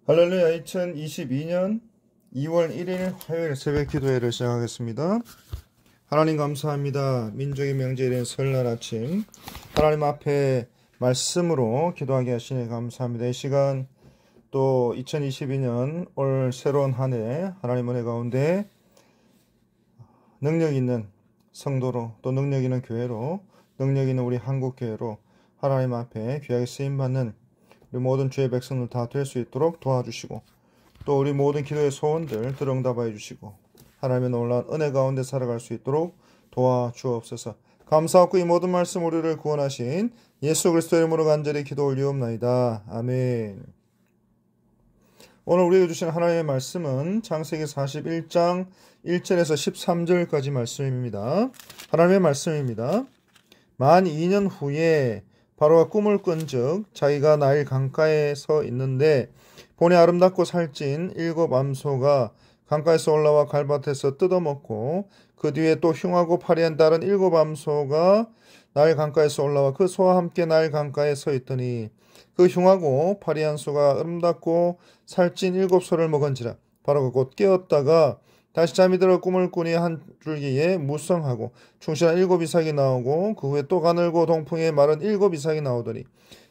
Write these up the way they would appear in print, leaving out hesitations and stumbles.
할렐루야. 2022년 2월 1일 화요일 새벽 기도회를 시작하겠습니다. 하나님 감사합니다. 민족의 명절인 설날 아침 하나님 앞에 말씀으로 기도하게 하시니 감사합니다. 이 시간 또 2022년 올 새로운 한 해 하나님 은혜 가운데 능력 있는 성도로 또 능력 있는 교회로 능력 있는 우리 한국교회로 하나님 앞에 귀하게 쓰임받는 우리 모든 주의 백성들 다 될 수 있도록 도와주시고 또 우리 모든 기도의 소원들 들응답하여 주시고 하나님의 놀라운 은혜 가운데 살아갈 수 있도록 도와주옵소서. 감사하고 이 모든 말씀 우리를 구원하신 예수 그리스도의 이름으로 간절히 기도 올리옵나이다. 아멘. 오늘 우리에게 주신 하나님의 말씀은 창세기 41장 1절에서 13절까지 말씀입니다. 하나님의 말씀입니다. 만 2년 후에 바로가 꿈을 꾼즉 자기가 나일 강가에 서 있는데 보니 아름답고 살찐 7 암소가 강가에서 올라와 갈밭에서 뜯어먹고 그 뒤에 또 흉하고 파리한 다른 7 암소가 나일 강가에서 올라와 그 소와 함께 나일 강가에 서 있더니 그 흉하고 파리한 소가 아름답고 살찐 7 소를 먹은지라 바로가 곧 깨었다가 다시 잠이 들어 꿈을 꾸니 한 줄기에 무성하고 충실한 7 이삭이 나오고 그 후에 또 가늘고 동풍에 마른 7 이삭이 나오더니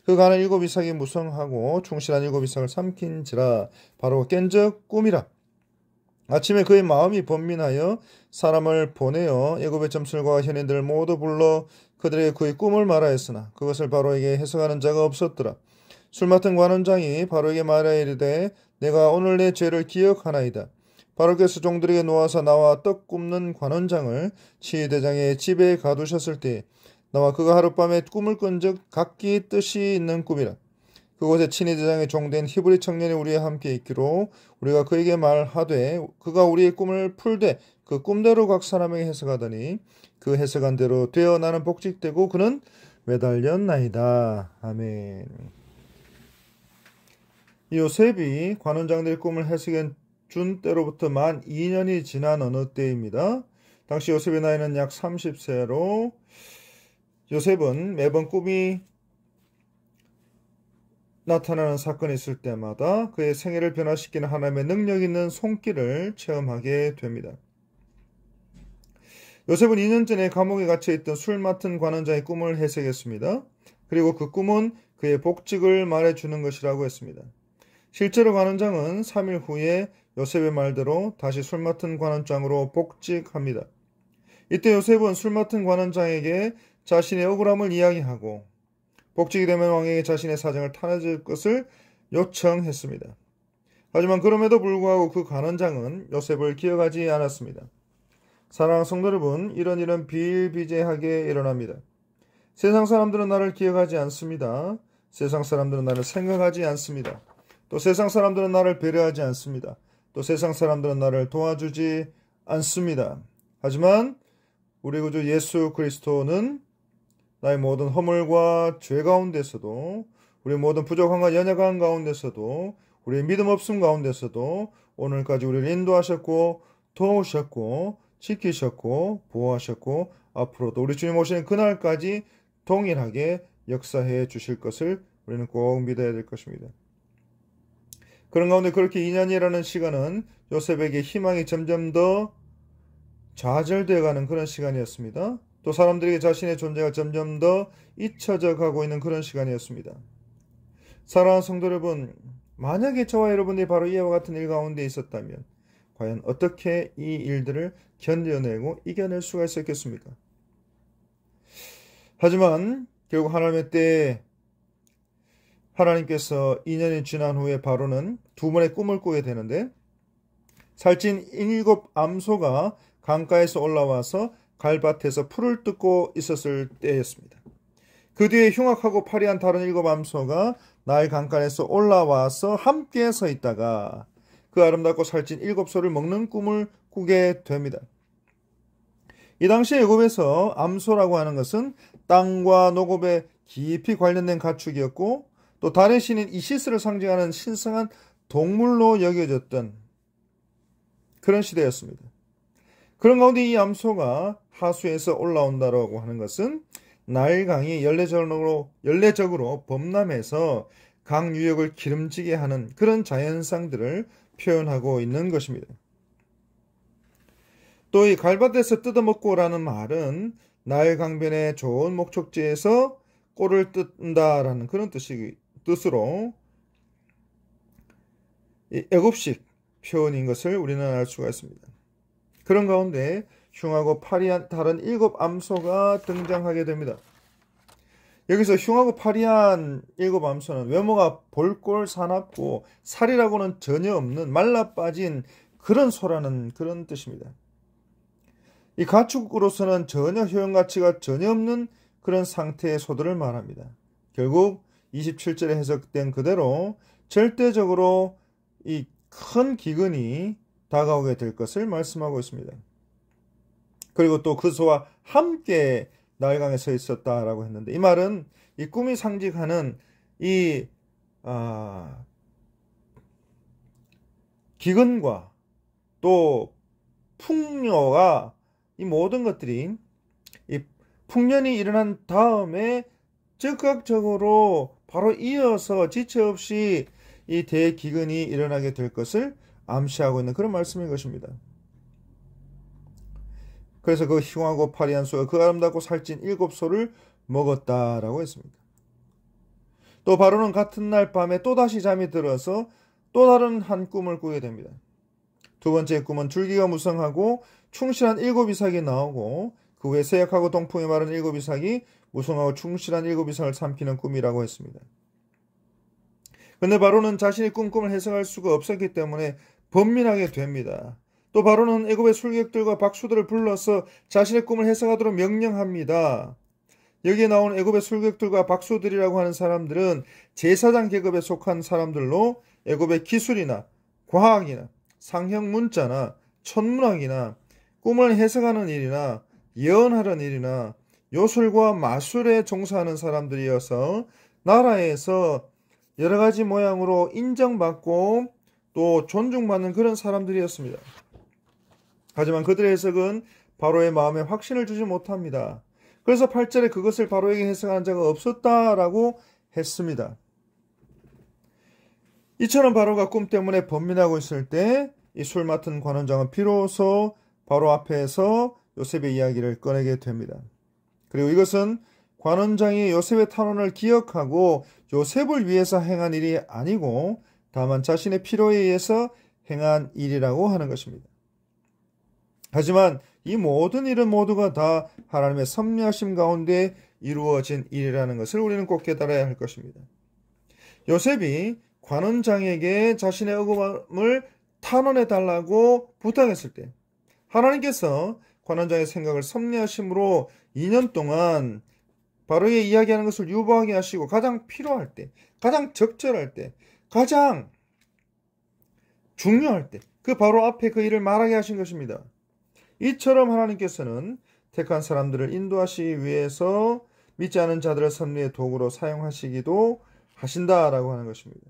그 가는 7 이삭이 무성하고 충실한 7 이삭을 삼킨지라 바로가 깬즉 꿈이라. 아침에 그의 마음이 번민하여 사람을 보내어 애굽의 점술과 현인들을 모두 불러 그들에게 그의 꿈을 말하였으나 그것을 바로에게 해석하는 자가 없었더라. 술 맡은 관원장이 바로에게 말하여 이르되 내가 오늘 내 죄를 기억하나이다. 바로께서 종들에게 놓아서 나와 떡 굽는 관원장을 치대장의 집에 가두셨을 때 나와 그가 하룻밤에 꿈을 꾼즉 각기 뜻이 있는 꿈이라. 그곳에 친위대장의 종된 히브리 청년이 우리와 함께 있기로 우리가 그에게 말하되 그가 우리의 꿈을 풀되 그 꿈대로 각 사람에게 해석하더니 그 해석한 대로 되어 나는 복직되고 그는 매달렸나이다. 아멘. 요셉이 관원장들의 꿈을 해석한 준 때로부터 만 2년이 지난 어느 때입니다. 당시 요셉의 나이는 약 30세로 요셉은 매번 꿈이 나타나는 사건이 있을 때마다 그의 생애를 변화시키는 하나님의 능력 있는 손길을 체험하게 됩니다. 요셉은 2년 전에 감옥에 갇혀있던 술 맡은 관원장의 꿈을 해석했습니다. 그리고 그 꿈은 그의 복직을 말해주는 것이라고 했습니다. 실제로 관원장은 3일 후에 요셉의 말대로 다시 술 맡은 관원장으로 복직합니다. 이때 요셉은 술 맡은 관원장에게 자신의 억울함을 이야기하고 복직이 되면 왕에게 자신의 사정을 타내줄 것을 요청했습니다. 하지만 그럼에도 불구하고 그 관원장은 요셉을 기억하지 않았습니다. 사랑하는 성도 여러분, 이런 일은 비일비재하게 일어납니다. 세상 사람들은 나를 기억하지 않습니다. 세상 사람들은 나를 생각하지 않습니다. 또 세상 사람들은 나를 배려하지 않습니다. 또 세상 사람들은 나를 도와주지 않습니다. 하지만 우리 구주 예수 그리스도는 나의 모든 허물과 죄 가운데서도 우리 모든 부족함과 연약한 가운데서도 우리의 믿음 없음 가운데서도 오늘까지 우리를 인도하셨고 도우셨고 지키셨고 보호하셨고 앞으로도 우리 주님 오시는 그날까지 동일하게 역사해 주실 것을 우리는 꼭 믿어야 될 것입니다. 그런 가운데 그렇게 2년이라는 시간은 요셉에게 희망이 점점 더 좌절되어 가는 그런 시간이었습니다. 또 사람들에게 자신의 존재가 점점 더 잊혀져 가고 있는 그런 시간이었습니다. 사랑하는 성도 여러분, 만약에 저와 여러분들이 바로 이와 같은 일 가운데 있었다면 과연 어떻게 이 일들을 견뎌내고 이겨낼 수가 있었겠습니까? 하지만 결국 하나님의 때에 하나님께서 2년이 지난 후에 바로는 두 번의 꿈을 꾸게 되는데 살찐 7 암소가 강가에서 올라와서 갈밭에서 풀을 뜯고 있었을 때였습니다. 그 뒤에 흉악하고 파리한 다른 7 암소가 나일 강가에서 올라와서 함께 서 있다가 그 아름답고 살찐 7 소를 먹는 꿈을 꾸게 됩니다. 이 당시 애굽에서 암소라고 하는 것은 땅과 농업에 깊이 관련된 가축이었고 또 달의 신인 이시스를 상징하는 신성한 동물로 여겨졌던 그런 시대였습니다. 그런 가운데 이 암소가 하수에서 올라온다라고 하는 것은 나일강이 연례적으로 범람해서 강 유역을 기름지게 하는 그런 자연상들을 표현하고 있는 것입니다. 또 이 갈밭에서 뜯어먹고라는 말은 나일 강변의 좋은 목적지에서 꼴을 뜯는다라는 그런 뜻으로 애굽식 표현인 것을 우리는 알 수가 있습니다. 그런 가운데 흉하고 파리한 다른 7 암소가 등장하게 됩니다. 여기서 흉하고 파리한 7 암소는 외모가 볼꼴 사납고 살이라고는 전혀 없는 말라빠진 그런 소라는 그런 뜻입니다. 이 가축으로서는 전혀 효용가치가 전혀 없는 그런 상태의 소들을 말합니다. 결국 27절에 해석된 그대로 절대적으로 이 큰 기근이 다가오게 될 것을 말씀하고 있습니다. 그리고 또 그 소와 함께 나일강에 서 있었다라고 했는데, 이 말은 이 꿈이 상징하는 이 기근과 또 풍요가 이 모든 것들이 이 풍년이 일어난 다음에 즉각적으로 바로 이어서 지체 없이 이 대기근이 일어나게 될 것을 암시하고 있는 그런 말씀인 것입니다. 그래서 그 흉하고 파리한 소와 그 아름답고 살찐 7 소를 먹었다라고 했습니다. 또 바로는 같은 날 밤에 또다시 잠이 들어서 또 다른 한 꿈을 꾸게 됩니다. 두 번째 꿈은 줄기가 무성하고 충실한 7 이삭이 나오고 그 후에 세약하고 동풍에 마른 7 이삭이 무성하고 충실한 7 이삭을 삼키는 꿈이라고 했습니다. 근데 바로는 자신이 꿈을 해석할 수가 없었기 때문에 번민하게 됩니다. 또 바로는 애굽의 술객들과 박수들을 불러서 자신의 꿈을 해석하도록 명령합니다. 여기에 나온 애굽의 술객들과 박수들이라고 하는 사람들은 제사장 계급에 속한 사람들로 애굽의 기술이나 과학이나 상형 문자나 천문학이나 꿈을 해석하는 일이나 예언하는 일이나 요술과 마술에 종사하는 사람들이어서 나라에서 여러 가지 모양으로 인정받고 또 존중받는 그런 사람들이었습니다. 하지만 그들의 해석은 바로의 마음에 확신을 주지 못합니다. 그래서 8절에 그것을 바로에게 해석한 자가 없었다라고 했습니다. 이처럼 바로가 꿈 때문에 번민하고 있을 때 이 술 맡은 관원장은 비로소 바로 앞에서 요셉의 이야기를 꺼내게 됩니다. 그리고 이것은 관원장이 요셉의 탄원을 기억하고 요셉을 위해서 행한 일이 아니고 다만 자신의 필요에 의해서 행한 일이라고 하는 것입니다. 하지만 이 모든 일은 모두가 다 하나님의 섭리하심 가운데 이루어진 일이라는 것을 우리는 꼭 깨달아야 할 것입니다. 요셉이 관원장에게 자신의 억울함을 탄원해 달라고 부탁했을 때 하나님께서 관원장의 생각을 섭리하심으로 2년 동안 바로의 이야기하는 것을 유보하게 하시고 가장 필요할 때, 가장 적절할 때, 가장 중요할 때 그 바로 앞에 그 일을 말하게 하신 것입니다. 이처럼 하나님께서는 택한 사람들을 인도하시기 위해서 믿지 않은 자들을 섭리의 도구로 사용하시기도 하신다라고 하는 것입니다.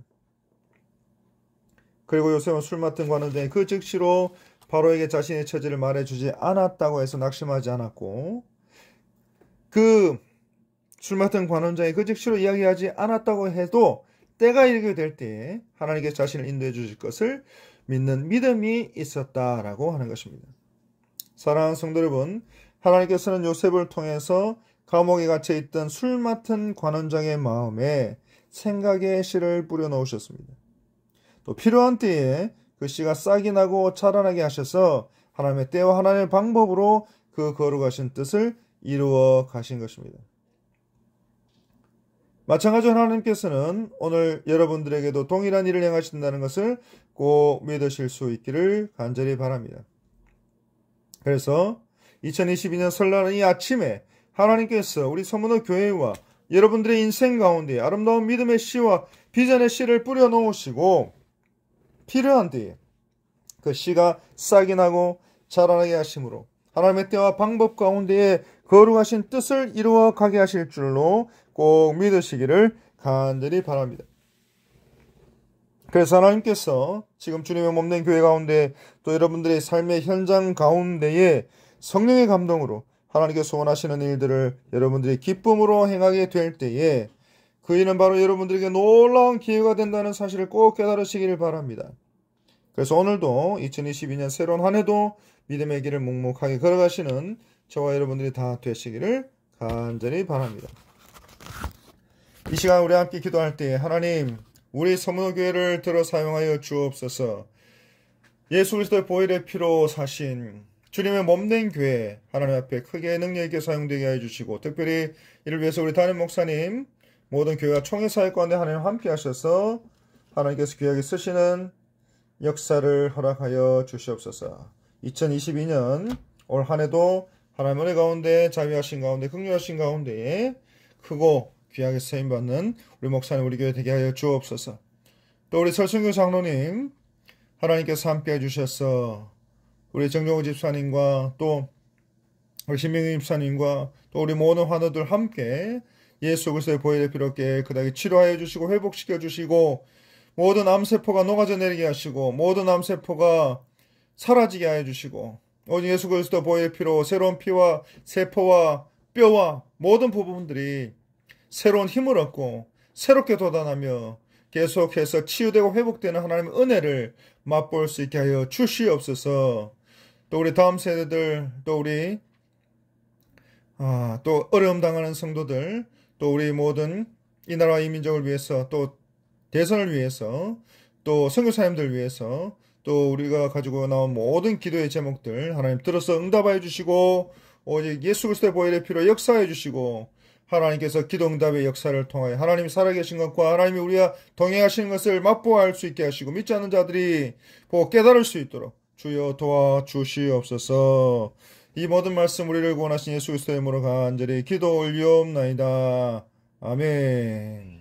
그리고 요셉은 술 맡은 관원장이 그 즉시로 바로에게 자신의 처지를 말해주지 않았다고 해서 낙심하지 않았고, 그 술 맡은 관원장이 그 즉시로 이야기하지 않았다고 해도 때가 이르게 될 때에 하나님께서 자신을 인도해 주실 것을 믿는 믿음이 있었다라고 하는 것입니다. 사랑하는 성도 여러분, 하나님께서는 요셉을 통해서 감옥에 갇혀 있던 술 맡은 관원장의 마음에 생각의 씨를 뿌려 놓으셨습니다. 또 필요한 때에 그 씨가 싹이 나고 자라나게 하셔서 하나님의 때와 하나님의 방법으로 그 거룩하신 뜻을 이루어 가신 것입니다. 마찬가지로 하나님께서는 오늘 여러분들에게도 동일한 일을 행하신다는 것을 꼭 믿으실 수 있기를 간절히 바랍니다. 그래서 2022년 설날 이 아침에 하나님께서 우리 서문호 교회와 여러분들의 인생 가운데 아름다운 믿음의 씨와 비전의 씨를 뿌려 놓으시고 필요한 때에 그 씨가 싹이 나고 자라나게 하심으로 하나님의 때와 방법 가운데에 거룩하신 뜻을 이루어 가게 하실 줄로 꼭 믿으시기를 간절히 바랍니다. 그래서 하나님께서 지금 주님의 몸된 교회 가운데 또 여러분들의 삶의 현장 가운데에 성령의 감동으로 하나님께서 소원하시는 일들을 여러분들이 기쁨으로 행하게 될 때에 그 일은 바로 여러분들에게 놀라운 기회가 된다는 사실을 꼭 깨달으시기를 바랍니다. 그래서 오늘도 2022년 새로운 한 해도 믿음의 길을 묵묵하게 걸어가시는 저와 여러분들이 다 되시기를 간절히 바랍니다. 이 시간 우리 함께 기도할 때 하나님, 우리 서문호교회를 들어 사용하여 주옵소서. 예수 그리스도의 보혈의 피로 사신 주님의 몸된 교회 하나님 앞에 크게 능력 있게 사용되게 해주시고, 특별히 이를 위해서 우리 담임 목사님, 모든 교회와 총회 사역 가운데 하나님 함께 하셔서 하나님께서 귀하게 쓰시는 역사를 허락하여 주시옵소서. 2022년 올 한해도 하나님 은혜 가운데, 자비하신 가운데, 긍휼하신 가운데 크고 귀하게 쓰임받는 우리 목사님, 우리 교회 되게 하여 주옵소서. 또 우리 설순교 장로님 하나님께서 함께 해주셔서 우리 정종호 집사님과 또 우리 신명희 집사님과 또 우리 모든 환우들 함께 예수 그리스도의 보혈의 피로 깨끗하게 치료하여 주시고 회복시켜 주시고, 모든 암세포가 녹아져 내리게 하시고 모든 암세포가 사라지게 하여 주시고, 오직 예수 그리스도 보혈의 피로 새로운 피와 세포와 뼈와 모든 부분들이 새로운 힘을 얻고 새롭게 돋아나며 계속해서 치유되고 회복되는 하나님의 은혜를 맛볼 수 있게 하여 주시옵소서. 또 우리 다음 세대들, 또 우리 또 어려움 당하는 성도들, 또 우리 모든 이 나라와 이 민족을 위해서, 또 대선을 위해서, 또 선교사님들 위해서, 또 우리가 가지고 나온 모든 기도의 제목들 하나님 들어서 응답하여 주시고, 오직 예수 그리스도의 보혈의 피로 역사해 주시고, 하나님께서 기도 응답의 역사를 통하여 하나님이 살아계신 것과 하나님이 우리와 동행하시는 것을 맛보아할 수 있게 하시고, 믿지 않는 자들이 보고 깨달을 수 있도록 주여 도와주시옵소서. 이 모든 말씀 우리를 구원하신 예수 그리스도의 이름으로 간절히 기도 올리옵나이다. 아멘.